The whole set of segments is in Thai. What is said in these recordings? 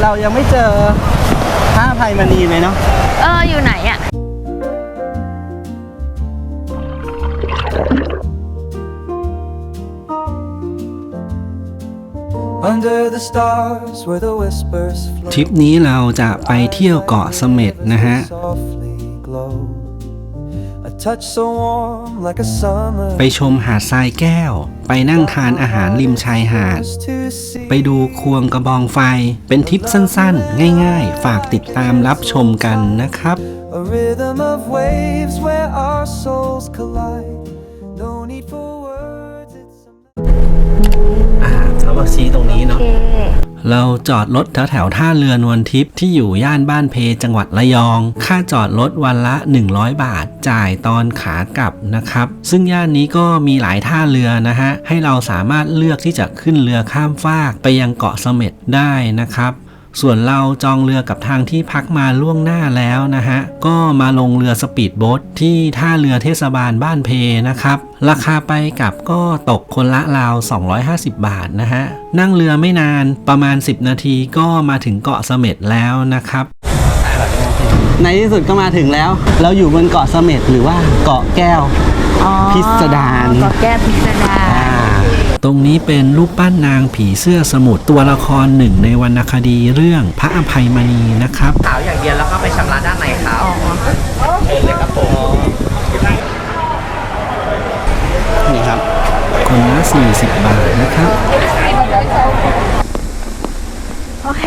เรายังไม่เจอพระอภัยมณีเลยเนาะอยู่ไหนอ่ะทริปนี้เราจะไปเที่ยวเกาะเสม็ดนะฮะไปชมหาดทรายแก้วไปนั่งทานอาหารริมชายหาดไปดูควงกระบองไฟเป็นทริปสั้นๆง่ายๆฝากติดตามรับชมกันนะครับเรามาชี้ตรงนี้เนาะเราจอดรถแถวท่าเรือนวลทิพย์ที่อยู่ย่านบ้านเพจังหวัดระยองค่าจอดรถวันละ100 บาทจ่ายตอนขากลับนะครับซึ่งย่านนี้ก็มีหลายท่าเรือนะฮะให้เราสามารถเลือกที่จะขึ้นเรือข้ามฟากไปยังเกาะเสม็ดได้นะครับส่วนเราจองเรือกับทางที่พักมาล่วงหน้าแล้วนะฮะก็มาลงเรือสปีดโบ๊ทที่ท่าเรือเทศบาลบ้านเพนะครับราคาไปกลับก็ตกคนละราว250 บาทนะฮะนั่งเรือไม่นานประมาณ10 นาทีก็มาถึงเกาะเสม็ดแล้วนะครับในที่สุดก็มาถึงแล้วเราอยู่บนเกาะเสม็ดหรือว่าเกาะแก้วพิสดารเกาะแก้วพิสดารตรงนี้เป็นรูปปั้นนางผีเสื้อสมุทรตัวละครหนึ่งในวรรณคดีเรื่องพระอภัยมณีนะครับขาวอย่างเดียวแล้วก็ไปชำระด้านในครับเชิญเลยครับผมนี่ครับคนละ40 บาทนะครับโอเค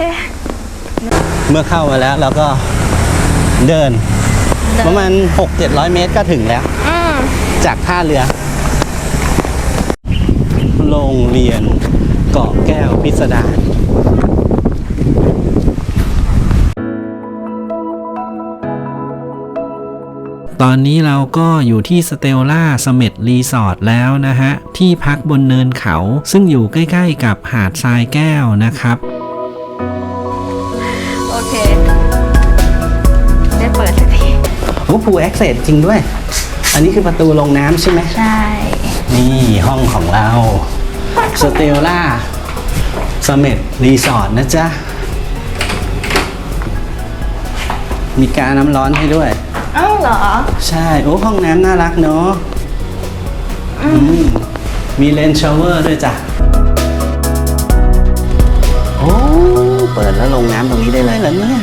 เมื่อเข้ามาแล้วเราก็เดินประมาณ 600-700 เมตรก็ถึงแล้วจากท่าเรือโรงเรียนเกาะแก้วพิสดารตอนนี้เราก็อยู่ที่สเตลล่าเสม็ดรีสอร์ทแล้วนะฮะที่พักบนเนินเขาซึ่งอยู่ใกล้ๆกับหาดทรายแก้วนะครับโอเคได้เปิดสักทีโอ้พูลแอคเซสจริงด้วยอันนี้คือประตูลงน้ำใช่ไหมใช่นี่ห้องของเราสเตลล่าเสม็ดรีสอร์ทนะจ๊ะมีกาน้ำร้อนให้ด้วยอ้าวเหรอใช่โอ้ห้องน้ำน่ารักเนาะมีเลนชาวเวอร์ด้วยจ้ะโอ้เปิดแล้วลงน้ำตรงนี้ได้เลยเหรอเนี่ย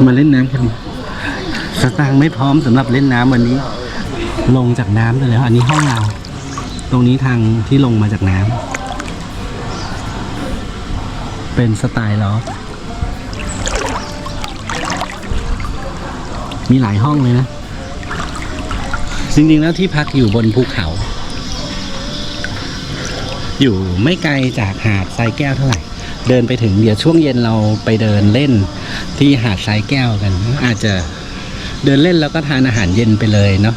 มาเล่นน้ำกันสตางค์ไม่พร้อมสำหรับเล่นน้ำวันนี้ลงจากน้ำไปแล้วอันนี้ห้องเราตรงนี้ทางที่ลงมาจากน้ำเป็นสไตล์ล็อกมีหลายห้องเลยนะจริงๆแล้วที่พักอยู่บนภูเขาอยู่ไม่ไกลจากหาดทรายแก้วเท่าไหร่เดินไปถึงเดี๋ยวช่วงเย็นเราไปเดินเล่นที่หาดทรายแก้วกันอาจจะเดินเล่นแล้วก็ทานอาหารเย็นไปเลยเนาะ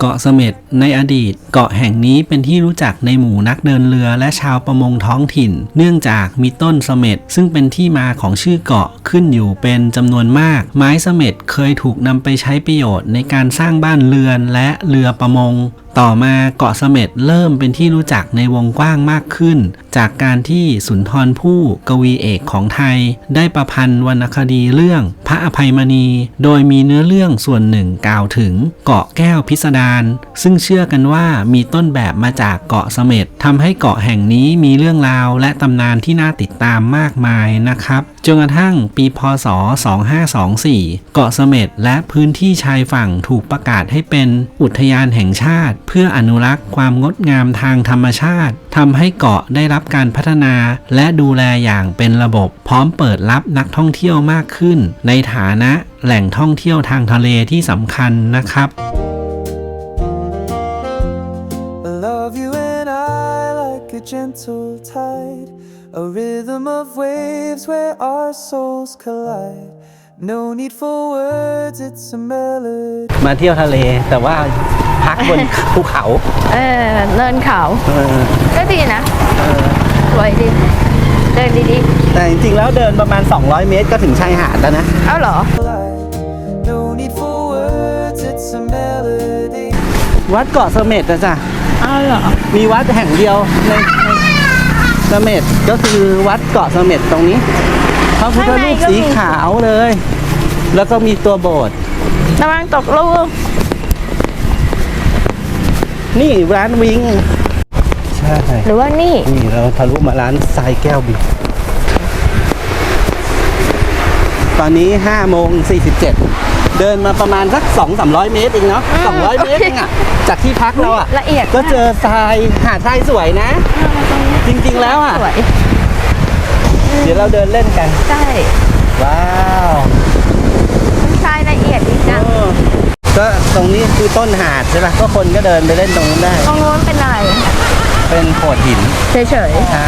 เกาะเสม็ดในอดีตเกาะแห่งนี้เป็นที่รู้จักในหมู่นักเดินเรือและชาวประมงท้องถิ่นเนื่องจากมีต้นเสม็ดซึ่งเป็นที่มาของชื่อเกาะขึ้นอยู่เป็นจำนวนมากไม้เสม็ดเคยถูกนำไปใช้ประโยชน์ในการสร้างบ้านเรือนและเรือประมงต่อมาเกาะเสม็ดเริ่มเป็นที่รู้จักในวงกว้างมากขึ้นจากการที่สุนทรภู่กวีเอกของไทยได้ประพันธ์วรรณคดีเรื่องพระอภัยมณีโดยมีเนื้อเรื่องส่วนหนึ่งกล่าวถึงเกาะแก้วพิสดารซึ่งเชื่อกันว่ามีต้นแบบมาจากเกาะเสม็ดทำให้เกาะแห่งนี้มีเรื่องราวและตำนานที่น่าติดตามมากมายนะครับจนกระทั่งปีพ.ศ. 2524เกาะเสม็ดและพื้นที่ชายฝั่งถูกประกาศให้เป็นอุทยานแห่งชาติเพื่ออนุรักษ์ความงดงามทางธรรมชาติทำให้เกาะได้รับการพัฒนาและดูแลอย่างเป็นระบบพร้อมเปิดรับนักท่องเที่ยวมากขึ้นในฐานะแหล่งท่องเที่ยวทางทะเลที่สำคัญนะครับ gentle tide, a rhythm of waves where our souls collide. No need for words, it's a melody. มาเที่ยวทะเลแต่ว่าพักบน ภูเขา เนินเขา เออ ก็ดีนะ เออ สวยดี เดินดี แต่จริงๆแล้วเดินประมาณ 200 เมตรก็ถึงชายหาดแล้วนะ ๆ เอ้าเหรอ No need for words, it's a melody. วัดเกาะเสม็ดนะจ๊ะ เอ้าเหรอ มีวัดแห่งเดียวในเสม็ดก็คือวัดเกาะเสม็ดตรงนี้พระพุทธรูปสีขาวเลย แล้วก็มีตัวโบสถ์ ระวังตกลูก นี่ร้านวิงใช่ หรือว่านี่ นี่เราทะลุมาร้านทรายแก้วบินตอนนี้5โมง47เดินมาประมาณสัก 200-300 เมตรเองเนาะ200 เมตรเองอะจากที่พักเราอะ ละเอียด ก็เจอทรายหาดทรายสวยนะ จริงๆแล้วอะ สวย เดี๋ยวเราเดินเล่นกัน ใช่ ว้าว ทรายละเอียดดีจัง ก็ตรงนี้คือต้นหาดใช่ไหมก็คนก็เดินไปเล่นตรงนู้นได้ ตรงนู้นเป็นอะไร เป็นโขดหิน เฉย ใช่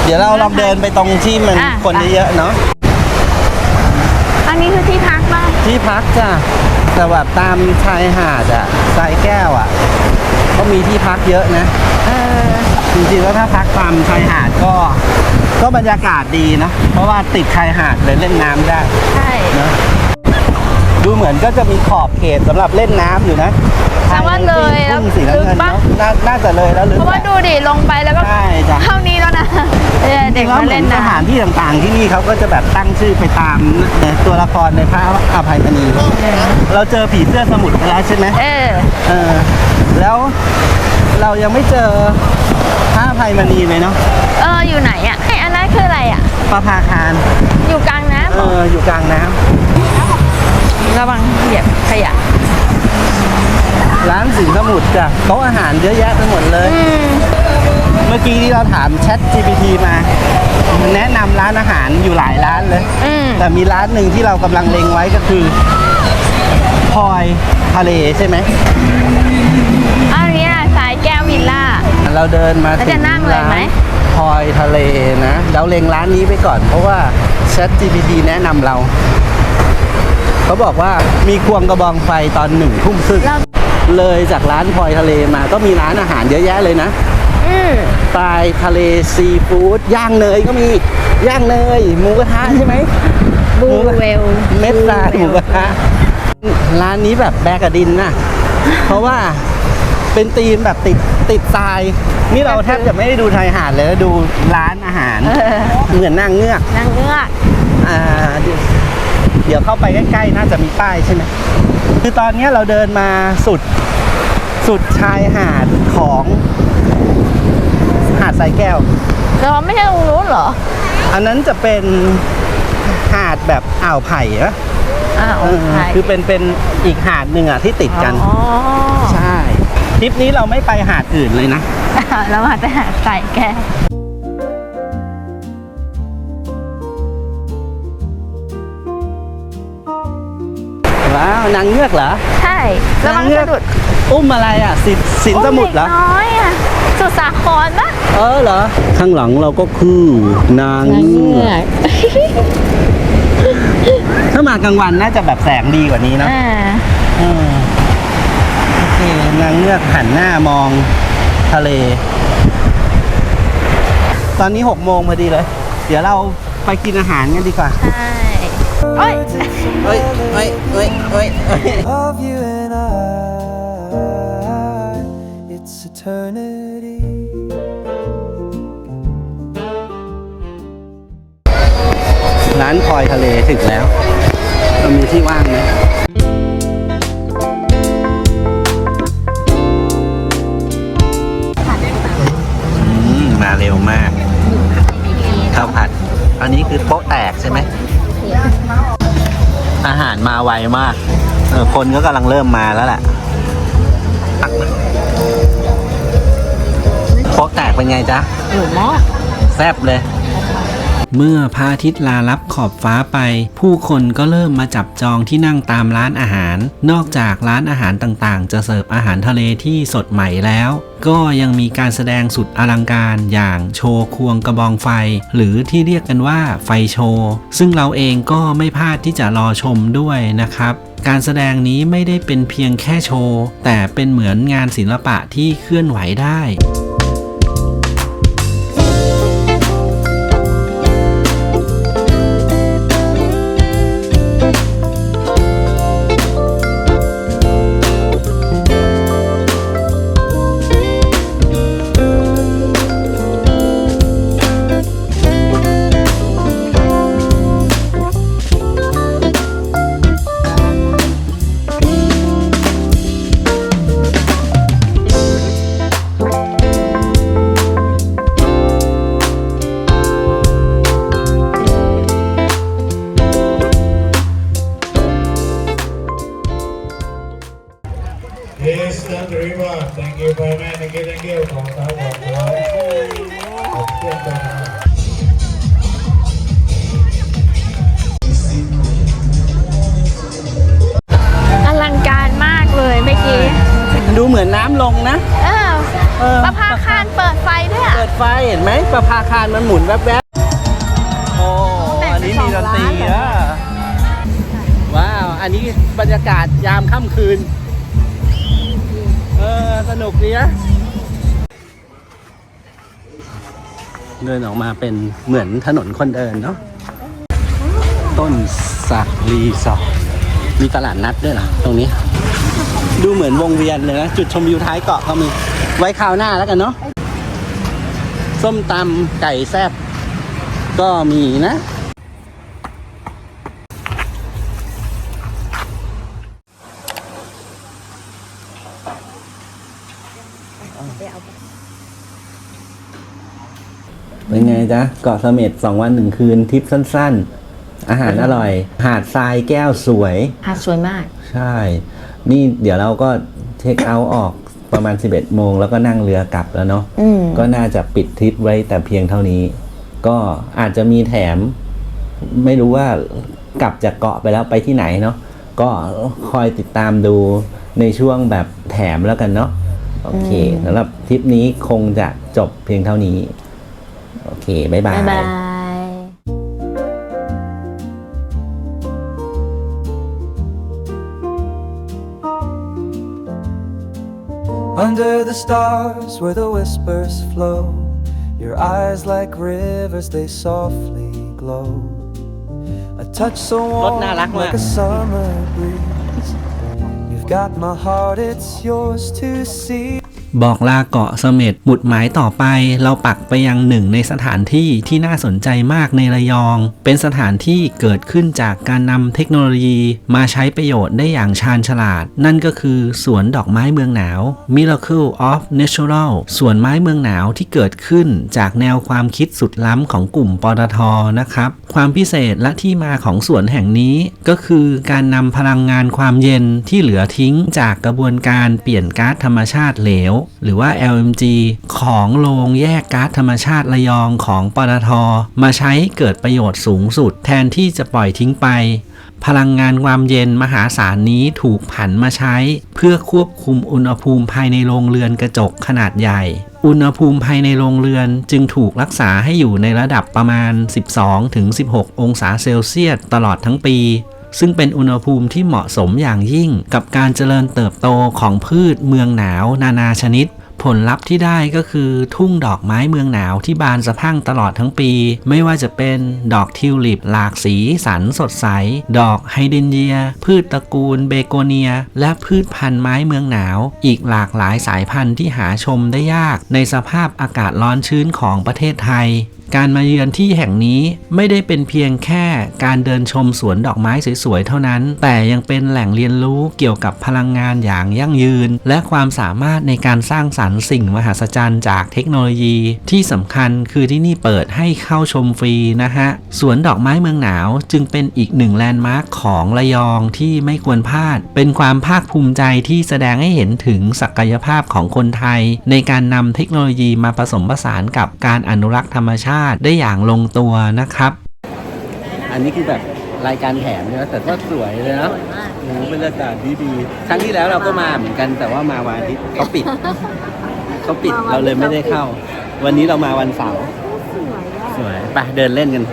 เดี๋ยวเราลองเดินไปตรงที่มัน อ่ะ คนเยอะๆเนาะ ๆอันนี้คือที่พักป่ะ ที่พักจ้ะแต่แบบตามชายหาดอะทรายแก้วอะก็มีที่พักเยอะนะ เออ จริงๆแล้วถ้าพักตามชายหาดก็บรรยากาศดีนะเพราะว่าติดชายหาดเลยเล่นน้ำได้ ใช่ นะดูเหมือนก็จะมีขอบเขตสำหรับเล่นน้ำอยู่นะ แต่ว่าเลยแล้ว ทุ่งสีน้ำ ลึก เงิน ปะ เนาะน่าจะเลยแล้วลึก เพราะว่าดูดิลงไปแล้วก็ ใช่จ้ะ เท่านี้แล้วนะจริ เด็ก งๆแล้ว มา เหมือ เล่ น น ส น้ำ ถานที่ต่างๆที่นี่เขาก็จะแบบตั้งชื่อไปตามตัวละครในพระอภัยมณีเราเจอผีเสื้อสมุทรไปแล้วใช่ไหม เออ เออแล้วเรายังไม่เจอพระอภัยมณีเลยเนาะ อยู่ไหนอ่ะไอ้อันนั้นคืออะไรอ่ะ ประภาคาร อยู่กลางน้ำเหรอ อยู่กลางน้ำ ระวังเหยียบขยะ ร้านสินสมุทรจ้ะโต๊ะอาหารเยอะแยะไปหมดเลย เมื่อกี้ที่เราถาม Chat GPT มา แนะนำร้านอาหารอยู่หลายร้านเลย แต่มีร้านหนึ่งที่เรากำลังเล็งไว้ก็คือพลอยทะเลใช่ไหม อันนี้สายแก้ววิลล่า เราเดินมา แล้วจะนั่งเลยไหม พลอยทะเลนะเราเล็งร้านนี้ไปก่อน เพราะว่า Chat GPT แนะนำเรา เขาบอกว่ามีควงกระบองไฟตอน1 ทุ่มครึ่ง เรา เลยจากร้านพลอยทะเลมาก็มีร้านอาหารเยอะแยะเลยนะปลายทะเลซีฟู้ดย่างเนยก็มีย่างเนยหมูกระทะใช่ไหม บูเวล เม็ดทรายหมูกระทะร้านนี้แบบแบกกระดินนะ เพราะว่าเป็นธีมแบบติดทราย นี่เราแทบจะไม่ได้ดูชายหาดเลยแล้วดูร้านอาหารเหมือนนางเงือก นางเงือก เดี๋ยวเข้าไปใกล้ๆน่าจะมีป้ายใช่ไหมคือตอนนี้เราเดินมาสุดชายหาดของหาดทรายแก้ว แต่ว่าไม่ใช่ตรงนู้นเหรอ อันนั้นจะเป็นหาดแบบอ่าวไผ่อะ อ้าว คือเป็นอีกหาดหนึ่งอะที่ติดกัน อ๋อ ใช่ทริปนี้เราไม่ไปหาดอื่นเลยนะ เรามาแต่หาสายแก้ว ว้าวนางเงือกเหรอ ใช่ระวังสะดุด อุ้มอะไรอ่ะสินสมุทรเหรอ โยด็กน้อยอ่ะสุดสาครปะ เหรอ ข้างหลังเราก็คือนางเงือกถ้ามากลางวันน่าจะแบบแสงดีกว่านี้เนอะ โอเคนางเงือกหันหน้ามองทะเล ตอนนี้6 โมงพอดีเลย เดี๋ยวเราไปกินอาหารกันดีกว่า ใช่โอ้ย เฮ้ย Of you and it's eternity. ร้านพลอยทะเลถึงแล้วเรามีที่ว่างไหมมาเร็วมากข้าวผัด อันนี้คือโป๊ะแตกใช่ไหม อาหารมาไวมาก คนก็กำลังเริ่มมาแล้วแหละตักมาโป๊ะแตกเป็นไงจ๊ะ หนูมอ แซ่บเลย เมื่อพระอาทิตย์ลาลับขอบฟ้าไปผู้คนก็เริ่มมาจับจองที่นั่งตามร้านอาหารนอกจากร้านอาหารต่างๆจะเสิร์ฟอาหารทะเลที่สดใหม่แล้วก็ยังมีการแสดงสุดอลังการอย่างโชว์ควงกระบองไฟหรือที่เรียกกันว่าไฟโชว์ซึ่งเราเองก็ไม่พลาดที่จะรอชมด้วยนะครับการแสดงนี้ไม่ได้เป็นเพียงแค่โชว์แต่เป็นเหมือนงานศิลปะที่เคลื่อนไหวได้ Yes, that's very much. Thank you very much. Thank you. ของครับขอบคุณครับ อลังการมากเลยเมื่อกี้ ดูเหมือนน้ำลงนะประภาคารเปิดไฟด้วยอ่ะ เปิดไฟเห็นไหมประภาคารมันหมุนแวบๆโอ้อันนี้มีดนตรีว้าวอันนี้บรรยากาศยามค่ำคืนสนุกดีนะเดินออกมาเป็นเหมือนถนนคนเดินเนาะต้นสักรีสอร์ทมีตลาดนัดด้วยเหรอตรงนี้ดูเหมือนวงเวียนเลยนะจุดชมวิวท้ายเกาะเขามีไว้คราวหน้าแล้วกันเนาะส้มตำไก่แซ่บก็มีนะเป็นไงจ๊ะเกาะเสม็ด2 วัน 1 คืนทริปสั้นๆอาหารอร่อยหาดทรายแก้วสวยหาดสวยมากใช่นี่เดี๋ยวเราก็เช็คเอาท์ออกประมาณ 11 โมงแล้วก็นั่งเรือกลับแล้วเนาะก็น่าจะปิดทริปไว้แต่เพียงเท่านี้ก็อาจจะมีแถมไม่รู้ว่ากลับจากเกาะไปแล้วไปที่ไหนเนาะก็คอยติดตามดูในช่วงแบบแถมแล้วกันเนาะโอเคสำหรับทริปนี้คงจะจบเพียงเท่านี้โอเคบ๊ายบาย Under the stars where the whispers flow, your eyes like rivers, they softly glow. A touch so warm like a summer breeze. You've got my heart, it's yours to see. บอกลาเกาะเสม็ดหมุดหมายต่อไปเราปักไปยังหนึ่งในสถานที่ที่น่าสนใจมากในระยองเป็นสถานที่เกิดขึ้นจากการนำเทคโนโลยีมาใช้ประโยชน์ได้อย่างชาญฉลาดนั่นก็คือสวนดอกไม้เมืองหนาว Miracle of Natural สวนไม้เมืองหนาวที่เกิดขึ้นจากแนวความคิดสุดล้ำของกลุ่มปตท.นะครับความพิเศษและที่มาของสวนแห่งนี้ก็คือการนำพลังงานความเย็นที่เหลือทิ้งจากกระบวนการเปลี่ยนก๊าซธรรมชาติเหลวหรือว่า LMG ของโรงแยกก๊าซธรรมชาติระยองของปตท.มาใช้เกิดประโยชน์สูงสุดแทนที่จะปล่อยทิ้งไปพลังงานความเย็นมหาศาลนี้ถูกผันมาใช้เพื่อควบคุมอุณหภูมิภายในโรงเรือนกระจกขนาดใหญ่อุณหภูมิภายในโรงเรือนจึงถูกรักษาให้อยู่ในระดับประมาณ 12-16 องศาเซลเซียสตลอดทั้งปีซึ่งเป็นอุณหภูมิที่เหมาะสมอย่างยิ่งกับการเจริญเติบโตของพืชเมืองหนาวนานาชนิดผลลัพธ์ที่ได้ก็คือทุ่งดอกไม้เมืองหนาวที่บานสะพรั่งตลอดทั้งปีไม่ว่าจะเป็นดอกทิวลิปหลากสีสันสดใสดอกไฮเดรนเยียพืชตระกูลเบโกเนียและพืชพันธุ์ไม้เมืองหนาวอีกหลากหลายสายพันธุ์ที่หาชมได้ยากในสภาพอากาศร้อนชื้นของประเทศไทยการมาเยือนที่แห่งนี้ไม่ได้เป็นเพียงแค่การเดินชมสวนดอกไม้สวยๆเท่านั้นแต่ยังเป็นแหล่งเรียนรู้เกี่ยวกับพลังงานอย่างยั่งยืนและความสามารถในการสร้างสรรค์สิ่งมหัศจรรย์จากเทคโนโลยีที่สำคัญคือที่นี่เปิดให้เข้าชมฟรีนะฮะสวนดอกไม้เมืองหนาวจึงเป็นอีกหนึ่งแลนด์มาร์คของระยองที่ไม่ควรพลาดเป็นความภาคภูมิใจที่แสดงให้เห็นถึงศักยภาพของคนไทยในการนำเทคโนโลยีมาผสมผสานกับการอนุรักษ์ธรรมชา าษณ์ได้อย่างลงตัวนะครับ อันนี้คือแบบรายการแถมใช่ไหมแต่ก็สวยเลยนะโอ้บรรยากาศดีๆครั้งที่แล้วเราก็มาเหมือนกันแต่ว่ามาวันอาทิตย์เขาปิดเราเลยไม่ได้เข้า วันนี้เรามาวันเสาร์สวยไปเดินเล่นกัน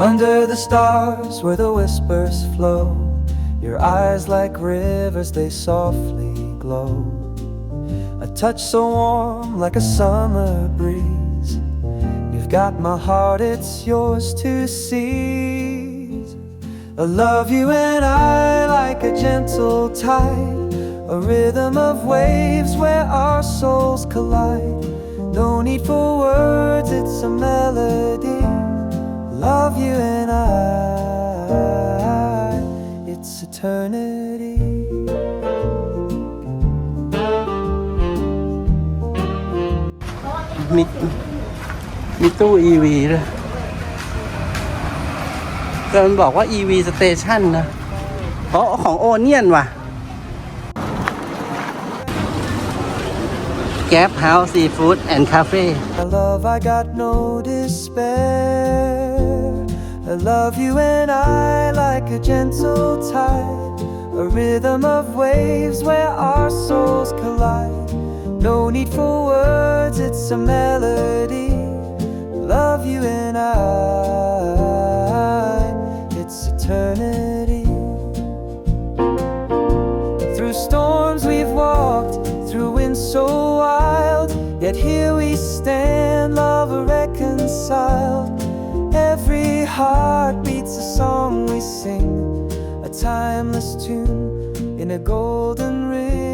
Under the stars where the whispers flow, your eyes like rivers, they softly glow. A touch so warm like a summer breeze. You've got my heart, it's yours to seize. I love you and I like a gentle tide, a rhythm of waves where our souls collide. No need for words, it's a melody. Love you and I, it's eternity. มีตู้ EV ด้วยแต่มันบอกว่า EV Station นะเพราะของโอเนียนว่ะ Gap House Seafood and Cafe Love I got no despair. I love you and I like a gentle tide, a rhythm of waves where our souls collide. No need for words, it's a melody. Love you and I, it's eternity. Through storms we've walked, through winds so wild, yet here we stand, love reconciled. Every heart beats a song we sing, a timeless tune in a golden ring.